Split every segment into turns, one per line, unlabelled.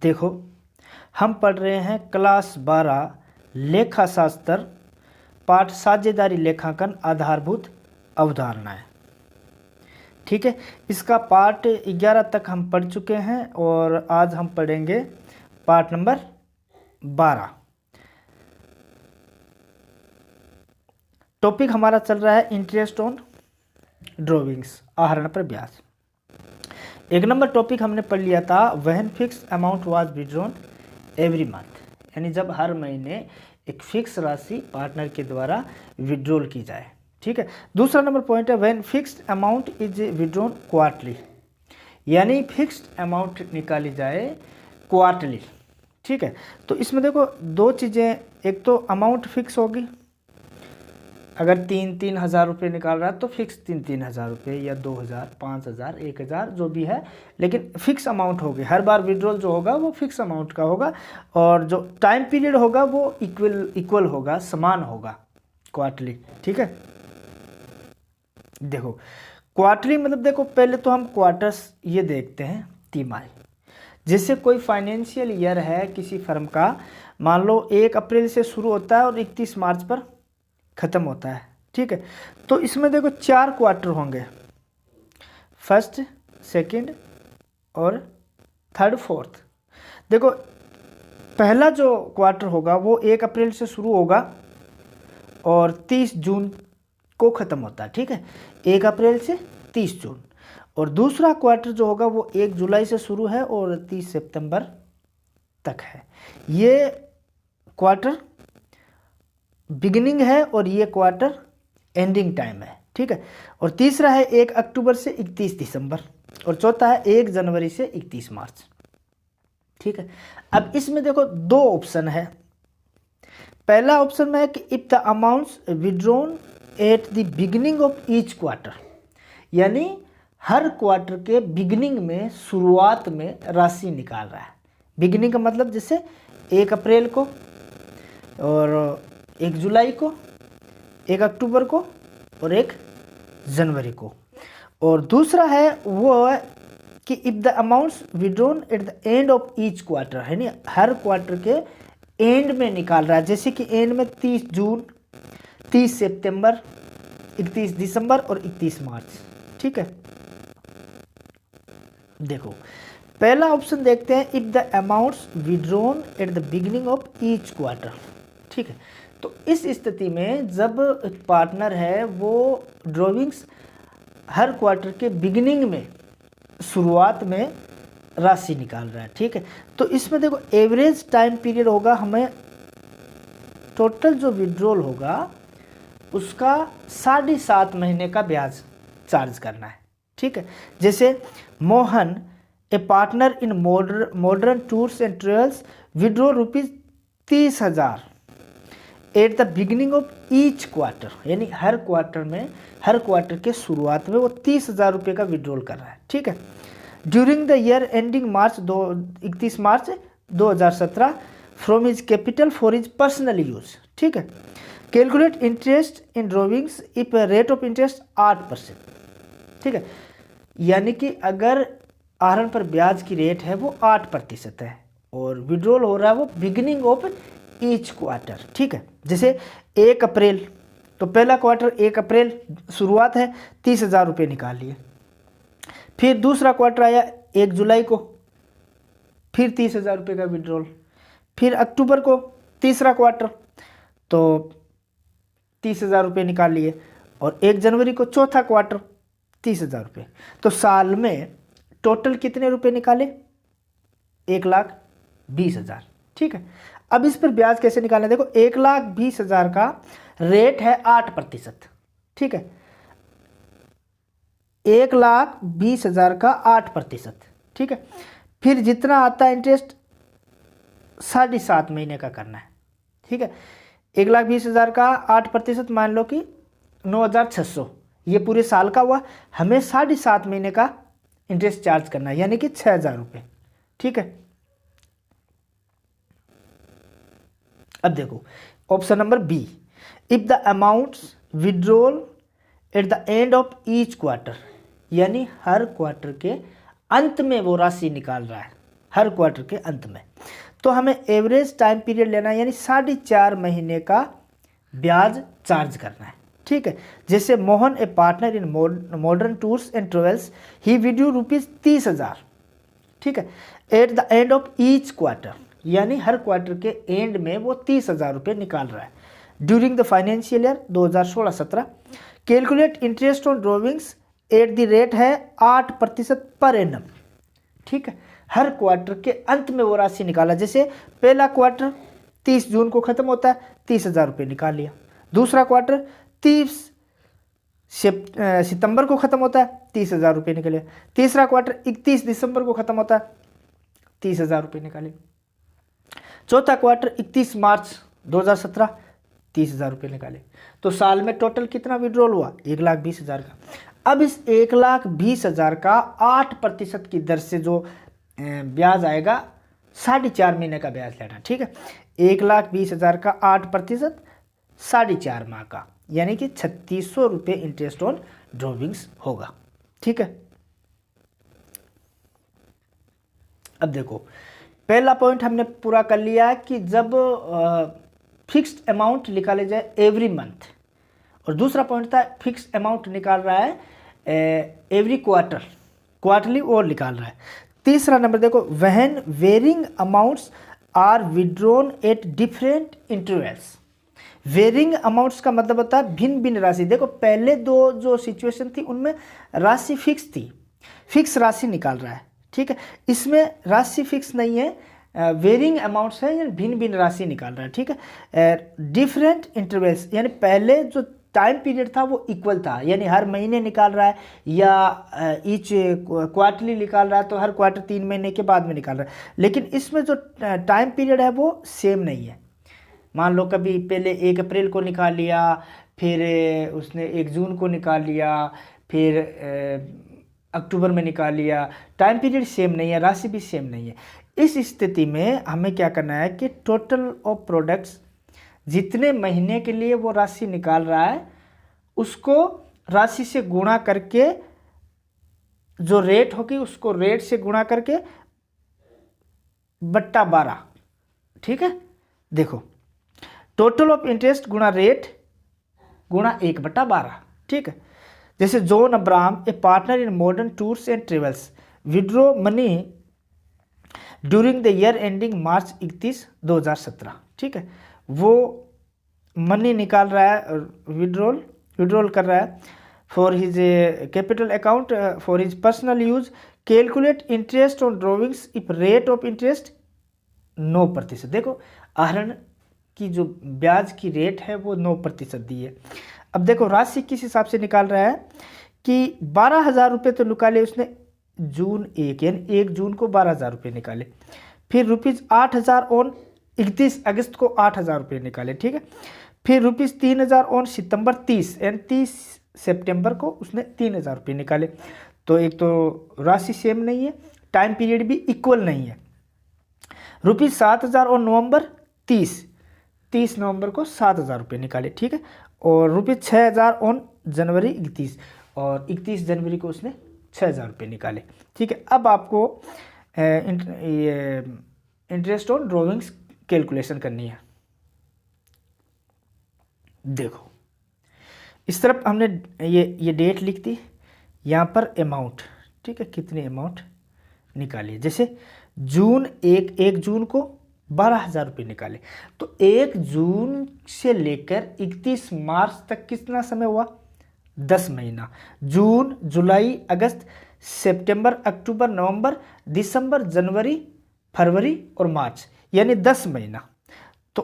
देखो, हम पढ़ रहे हैं क्लास 12 लेखा शास्त्र पाठ साझेदारी लेखांकन आधारभूत अवधारणाएं। ठीक है, इसका पाठ 11 तक हम पढ़ चुके हैं और आज हम पढ़ेंगे पाठ नंबर 12। टॉपिक हमारा चल रहा है इंटरेस्ट ऑन ड्रॉविंग्स, आहरण पर ब्याज। 1 नंबर टॉपिक हमने पढ़ लिया था when fix amount was withdrawn every month, यानी जब हर महीने एक फिक्स राशि पार्टनर के द्वारा विड्रॉल की जाए। ठीक है, दूसरा नंबर पॉइंट है when fixed amount is withdrawn quarterly, यानी फिक्स्ड अमाउंट निकाली जाए क्वार्टरली। ठीक है, तो इसमें देखो दो चीज़ें, एक तो अमाउंट फिक्स होगी, अगर 3,000 रुपये निकाल रहा है तो फिक्स 3,000 रुपये या 2,000, 5,000, 1,000 जो भी है, लेकिन फिक्स अमाउंट होगी। हर बार विड्रॉल जो होगा वो फिक्स अमाउंट का होगा और जो टाइम पीरियड होगा वो इक्वल होगा, समान होगा क्वार्टरली। ठीक है, देखो क्वार्टरली मतलब देखो पहले तो हम क्वार्टर्स ये देखते हैं तिमाही। जैसे कोई फाइनेंशियल ईयर है किसी फर्म का, मान लो 1 अप्रैल से शुरू होता है और 31 मार्च पर ख़त्म होता है। ठीक है, तो इसमें देखो 4 क्वार्टर होंगे, फर्स्ट, सेकंड और थर्ड, फोर्थ। देखो पहला जो क्वार्टर होगा वो 1 अप्रैल से शुरू होगा और 30 जून को ख़त्म होता है। ठीक है, 1 अप्रैल से 30 जून। और दूसरा क्वार्टर जो होगा वो 1 जुलाई से शुरू है और 30 सितंबर तक है। ये क्वार्टर बिगिनिंग है और ये क्वार्टर एंडिंग टाइम है। ठीक है, और तीसरा है 1 अक्टूबर से 31 दिसंबर और चौथा है 1 जनवरी से 31 मार्च। ठीक है, अब इसमें देखो 2 ऑप्शन है। पहला ऑप्शन में है कि if the amounts withdrawn eight the beginning of each quarter, यानी हर क्वार्टर के बिगिनिंग में, शुरुआत में राशि निकाल रहा है। बिगिनिंग का मतलब जैसे 1 अप्रैल को और 1 जुलाई को, 1 अक्टूबर को और 1 जनवरी को। और दूसरा है वो है कि if the amounts withdrawn eight the end of each quarter, है नहीं, हर क्वार्टर के एंड में निकाल रहा है। जैसे कि एंड में 30 जून, 30 सितंबर, 31 दिसंबर और 31 मार्च। ठीक है, देखो पहला ऑप्शन देखते हैं if the amounts withdrawn eight the beginning of each quarter. ठीक है, तो इस स्थिति में जब पार्टनर है वो ड्रॉविंग्स हर क्वार्टर के बिगिनिंग में, शुरुआत में राशि निकाल रहा है। ठीक है, तो इसमें देखो एवरेज टाइम पीरियड होगा, हमें टोटल जो विड्रॉल होगा उसका 7.5 महीने का ब्याज चार्ज करना है। ठीक है, जैसे Mohan a partner in Modern Tours and Travels withdraw ₹30,000 at the beginning of each quarter, यानी हर क्वार्टर में, हर क्वार्टर के शुरुआत में वो 30,000 रुपये का विड्रॉल कर रहा है। ठीक है, during the year ending 31 March 2017 from his capital for his personal use. ठीक है, calculate interest in drawings if rate of interest 8%। ठीक है, यानी कि अगर आहरण पर ब्याज की रेट है वो 8% है और विड्रॉल हो रहा है वो बिगिनिंग ऑफ ईच क्वार्टर। ठीक है, जैसे 1 अप्रैल, तो पहला क्वार्टर 1 अप्रैल शुरुआत है, 30,000 रुपये निकाल लिए। फिर दूसरा क्वार्टर आया 1 जुलाई को, फिर 30,000 रुपये का विड्रॉल। फिर अक्टूबर को तीसरा क्वार्टर, तो 30,000 रुपये निकाल लिए। और 1 जनवरी को चौथा क्वार्टर, 30,000 रुपये। तो साल में टोटल कितने रुपए निकाले? 1,20,000। ठीक है, अब इस पर ब्याज कैसे निकालना? देखो 1,20,000 का रेट है 8%। ठीक है, 1,20,000 का 8%। ठीक है, फिर जितना आता है इंटरेस्ट 7.5 महीने का करना है। ठीक है, 1,20,000 का 8% मान लो कि 9,600, ये पूरे साल का हुआ। हमें 7.5 महीने का इंटरेस्ट चार्ज करना है, यानी कि 6,000 रुपये। ठीक है, अब देखो option number B, if the amounts withdrawal at the end of each quarter, यानी हर क्वार्टर के अंत में वो राशि निकाल रहा है। हर क्वार्टर के अंत में। तो हमें एवरेज टाइम पीरियड लेना है, यानी 4.5 महीने का ब्याज चार्ज करना है। ठीक है, जैसे Mohan a partner in Modern Tours and Travels, he withdrew ₹30,000। ठीक है, at the end of each quarter, यानी हर क्वार्टर के एंड में वो 30,000 रुपये निकाल रहा है। During the financial year 2016-17, calculate interest on drawings at the rate है 8% पर एनम। ठीक है, हर क्वार्टर के अंत में वो राशि निकाला। जैसे पहला क्वार्टर 30 जून को खत्म होता है, 30,000 रुपये निकाल लिया। दूसरा क्वार्टर 30 सितंबर को खत्म होता है, 30,000 रुपये निकले। तीसरा क्वार्टर 31 दिसंबर को खत्म होता है, 30,000 रुपये निकाले। चौथा क्वार्टर 31 मार्च 2017, 30,000 रुपये निकाले। तो साल में टोटल कितना विड्रॉल हुआ? 1,20,000 का। अब इस 1,20,000 का 8% की दर से जो ब्याज आएगा, 4.5 महीने का ब्याज लेना। ठीक है, 1,20,000 का 8%, 4.5 माह का, यानी कि 3,600 रुपये इंटरेस्ट ऑन ड्रॉविंग्स होगा। ठीक है, अब देखो पहला पॉइंट हमने पूरा कर लिया कि जब फिक्स्ड अमाउंट निकाले जाए एवरी मंथ, और दूसरा पॉइंट था फिक्स्ड अमाउंट निकाल रहा है एवरी क्वार्टर, क्वार्टरली और निकाल रहा है। तीसरा नंबर देखो, when varying amounts are withdrawn at different intervals. Varying amounts का मतलब होता है भिन्न भिन्न राशि। देखो पहले दो जो सिचुएशन थी उनमें राशि फिक्स थी, फिक्स राशि निकाल रहा है। ठीक है, इसमें राशि फिक्स नहीं है, वेरिंग अमाउंट्स है, यानी भिन्न भिन्न राशि निकाल रहा है। ठीक है, डिफरेंट इंटरवल्स, यानी पहले जो टाइम पीरियड था वो इक्वल था, यानी हर महीने निकाल रहा है, या ईच क्वार्टरली निकाल रहा है, तो हर क्वार्टर 3 महीने के बाद में निकाल रहा है। लेकिन इसमें जो टाइम पीरियड है वो सेम नहीं है। मान लो कभी पहले 1 अप्रैल को निकाल लिया, फिर उसने 1 जून को निकाल लिया, फिर अक्टूबर में निकाल लिया, टाइम पीरियड सेम नहीं है, राशि भी सेम नहीं है। इस स्थिति में हमें क्या करना है कि टोटल ऑफ प्रोडक्ट्स, जितने महीने के लिए वो राशि निकाल रहा है उसको राशि से गुणा करके, जो रेट होगी उसको रेट से गुणा करके बट्टा 12। ठीक है, देखो टोटल ऑफ इंटरेस्ट गुणा रेट गुणा 1/12। ठीक है, जैसे John Abraham A partner in Modern Tours and Travels withdraw money during the year ending मार्च 31, 2017। ठीक है, वो मनी निकाल रहा है, विड्रॉल कर रहा है for his capital account for his personal use. Calculate interest on drawings if rate of interest 9%। देखो आहरण की जो ब्याज की रेट है वो 9% दी है। अब देखो राशि किस हिसाब से निकाल रहा है कि 12,000 रुपये तो निकाले उसने जून 1, यानी 1 जून को 12,000 रुपये निकाले। फिर ₹8,000 ऑन 31 अगस्त को 8,000 रुपये निकाले। ठीक है, फिर ₹3,000 ऑन सितंबर 30, यानी 30 सितंबर को उसने 3,000 रुपये निकाले। तो एक तो राशि सेम नहीं है, टाइम पीरियड भी इक्वल नहीं है। ₹7,000 ऑन नवंबर 30 नवंबर को 7,000 रुपये निकाले। ठीक है, और ₹6,000 ऑन जनवरी 31, और 31 जनवरी को उसने 6,000 रुपये निकाले। ठीक है, अब आपको इंटरेस्ट ऑन ड्रॉविंग्स कैलकुलेशन करनी है। देखो इस तरफ हमने ये डेट लिख दी, यहाँ पर अमाउंट। ठीक है, कितनी अमाउंट निकाली है। जैसे जून 1 जून को 12,000 रुपये निकाले, तो 1 जून से लेकर 31 मार्च तक कितना समय हुआ? 10 महीना। जून, जुलाई, अगस्त, सितंबर, अक्टूबर, नवंबर, दिसंबर, जनवरी, फरवरी और मार्च, यानी 10 महीना। तो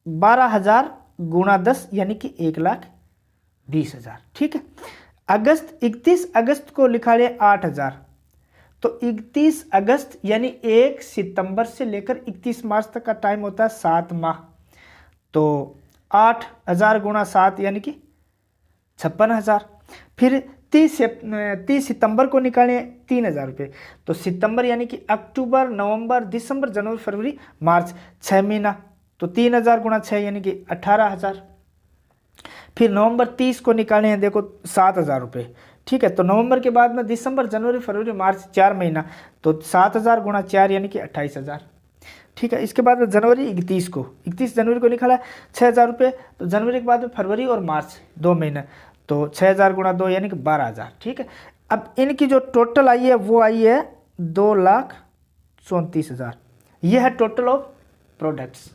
12,000 गुणा 10 यानी कि 1,20,000। ठीक है, अगस्त 31 अगस्त को लिखा ले 8,000, तो 31 अगस्त यानी 1 सितंबर से लेकर 31 मार्च तक का टाइम होता है 7 माह। तो 8,000 गुणा 7 यानी कि 56,000। फिर 30 सितंबर को निकालें 3,000 रुपये, तो सितंबर यानी कि अक्टूबर, नवंबर, दिसंबर, जनवरी, फरवरी, मार्च, 6 महीना। तो 3,000 गुणा 6 यानी कि 18,000। फिर नवंबर 30 को निकालें देखो 7,000 रुपये, ठीक है। तो नवंबर के बाद में दिसंबर, जनवरी, फरवरी, मार्च, 4 महीना, तो 7,000 गुणा 4 यानी कि 28,000। ठीक है। इसके बाद में जनवरी 31 जनवरी को निकाला 6,000 रुपये। तो जनवरी के बाद में फरवरी और मार्च 2 महीने, तो 6,000 गुणा 2 यानी कि 12,000। ठीक है। अब इनकी जो टोटल आई है वो आई है 2,34,000। ये है टोटल ऑफ प्रोडक्ट्स।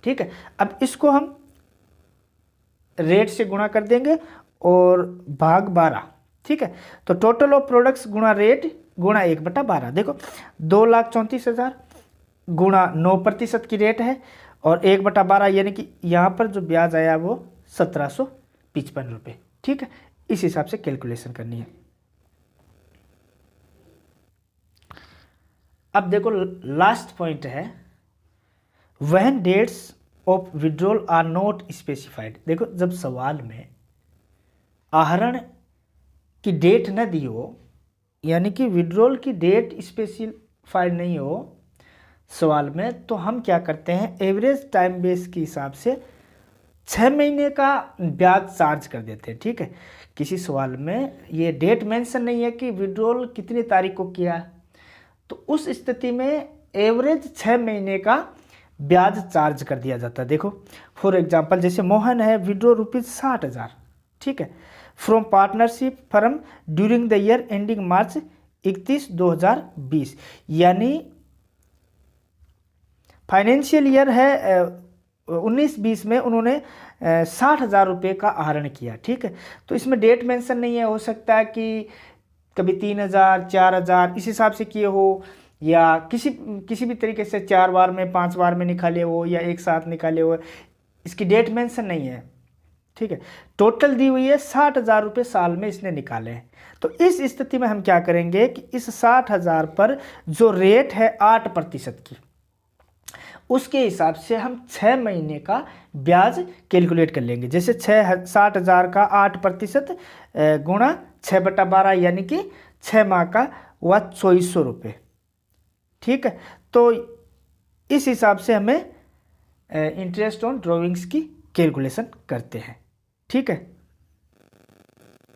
ठीक है। अब इसको हम रेट से गुणा कर देंगे और भाग 12। ठीक है। तो टोटल ऑफ प्रोडक्ट्स गुणा रेट गुणा 1/12। देखो 2,34,000 गुणा 9% की रेट है और 1/12 यानी कि यहाँ पर जो ब्याज आया वो 1,755 रुपये। ठीक है। इस हिसाब से कैलकुलेशन करनी है। अब देखो लास्ट पॉइंट है, when dates of withdrawal are not specified. देखो जब सवाल में आहरण की डेट न दी हो, यानी कि विड्रॉल की डेट स्पेसिफाइड नहीं हो सवाल में, तो हम क्या करते हैं, एवरेज टाइम बेस के हिसाब से 6 महीने का ब्याज चार्ज कर देते हैं। ठीक है। किसी सवाल में ये डेट मेंशन नहीं है कि विड्रॉल कितनी तारीख को किया, तो उस स्थिति में एवरेज 6 महीने का ब्याज चार्ज कर दिया जाता है। देखो फॉर एग्जांपल जैसे मोहन है, विड्रॉ ₹60,000। ठीक है, from partnership firm during the year ending मार्च 31, 2020, यानी फाइनेंशियल ईयर है 19-20 में उन्होंने 60,000 रुपये का आहरण किया। ठीक है। तो इसमें डेट मेंशन नहीं है, हो सकता है कि कभी 3,000, 4,000 इस हिसाब से किए हो, या किसी भी तरीके से 4 बार में 5 बार में निकाले हो, या एक साथ निकाले हो, इसकी डेट मेंशन नहीं है। ठीक है। टोटल दी हुई है 60,000 रुपये साल में इसने निकाले हैं। तो इस स्थिति में हम क्या करेंगे कि इस 60,000 पर जो रेट है 8% की, उसके हिसाब से हम 6 महीने का ब्याज कैलकुलेट कर लेंगे। जैसे 60,000 का 8% गुणा 6/12 यानी कि 6 माह का हुआ 2,400 रुपये। ठीक है। तो इस हिसाब से हमें इंटरेस्ट ऑन ड्रॉविंग्स की कैलकुलेशन करते हैं। ठीक है।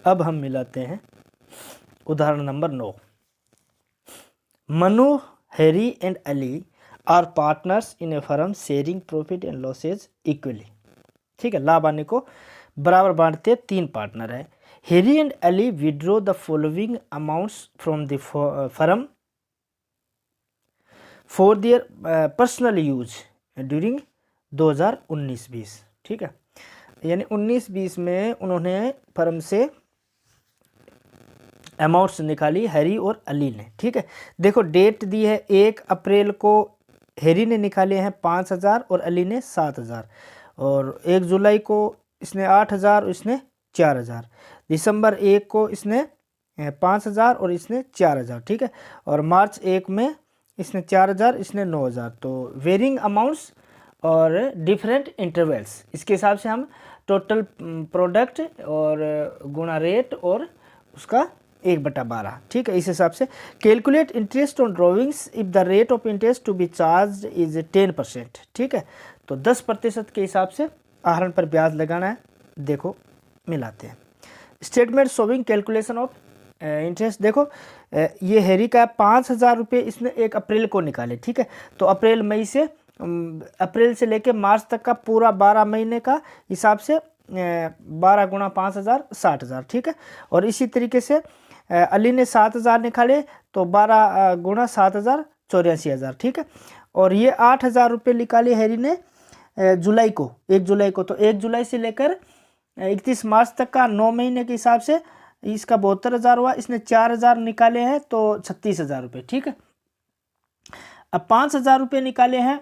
अब हम मिलाते हैं उदाहरण नंबर 9। Manu, Harry and Ali are partners in a firm sharing profit and losses equally. ठीक है। लाभ आने को बराबर बांटते 3 पार्टनर है। Harry and Ali withdraw the following amounts from the firm for their personal use during 2019-20। ठीक है। यानी 19-20 में उन्होंने फर्म से अमाउंट्स निकाली हैरी और अली ने। ठीक है। देखो डेट दी है 1 अप्रैल को हैरी ने निकाले हैं 5,000 और अली ने 7,000, और 1 जुलाई को इसने 8,000 और इसने 4,000, दिसंबर 1 को इसने 5,000 और इसने 4,000। ठीक है। और मार्च 1 में इसने 4,000, इसने 9,000। तो वेरिंग अमाउंट्स और डिफरेंट इंटरवल्स, इसके हिसाब से हम टोटल प्रोडक्ट और गुणा रेट और उसका 1/12। ठीक है। इस हिसाब से calculate interest on drawings if the rate of interest to be charge is 10%। ठीक है। तो 10% के हिसाब से आहरण पर ब्याज लगाना है। देखो मिलाते हैं statement showing calculation of interest. देखो ये हैरी का 5,000 रुपये इसने 1 अप्रैल को निकाले। ठीक है। तो अप्रैल से लेके मार्च तक का पूरा 12 महीने का हिसाब से 12 गुणा 5,000 60,000। ठीक है। और इसी तरीके से अली ने 7,000 निकाले, तो 12 गुणा 7,000 84,000। ठीक है। और ये 8,000 रुपये निकाले हैरी ने जुलाई को, 1 जुलाई को, तो 1 जुलाई से लेकर 31 मार्च तक का 9 महीने के हिसाब से इसका 72,000 हुआ। इसने 4,000 निकाले हैं तो 36,000 रुपये। ठीक है। अब 5,000 रुपये निकाले हैं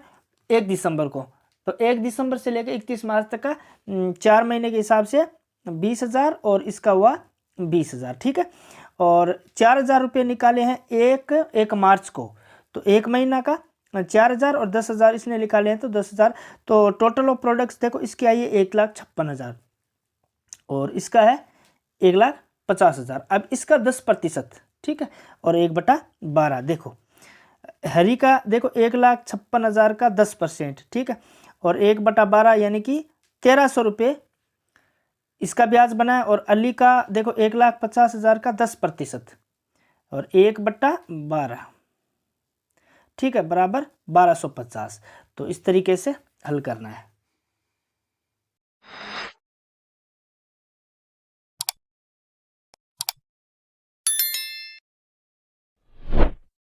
1 दिसंबर को, तो 1 दिसंबर से लेकर 31 मार्च तक का 4 महीने के हिसाब से 20,000 और इसका हुआ 20,000। ठीक है। और 4,000 रुपये निकाले हैं 1 मार्च को, तो 1 महीना का 4,000 और 10,000 इसने निकाले हैं तो 10,000। तो टोटल ऑफ प्रोडक्ट्स देखो इसकी आई है 1,56,000 और इसका है 1,50,000। अब इसका 10%। ठीक है। और 1/12 देखो हरी का देखो 1,56,000 का 10%। ठीक है। और 1/12 यानी कि 1,300 रुपये इसका ब्याज बना है, और अली का देखो 1,50,000 का 10% और 1/12, ठीक है, बराबर 1250। तो इस तरीके से हल करना है।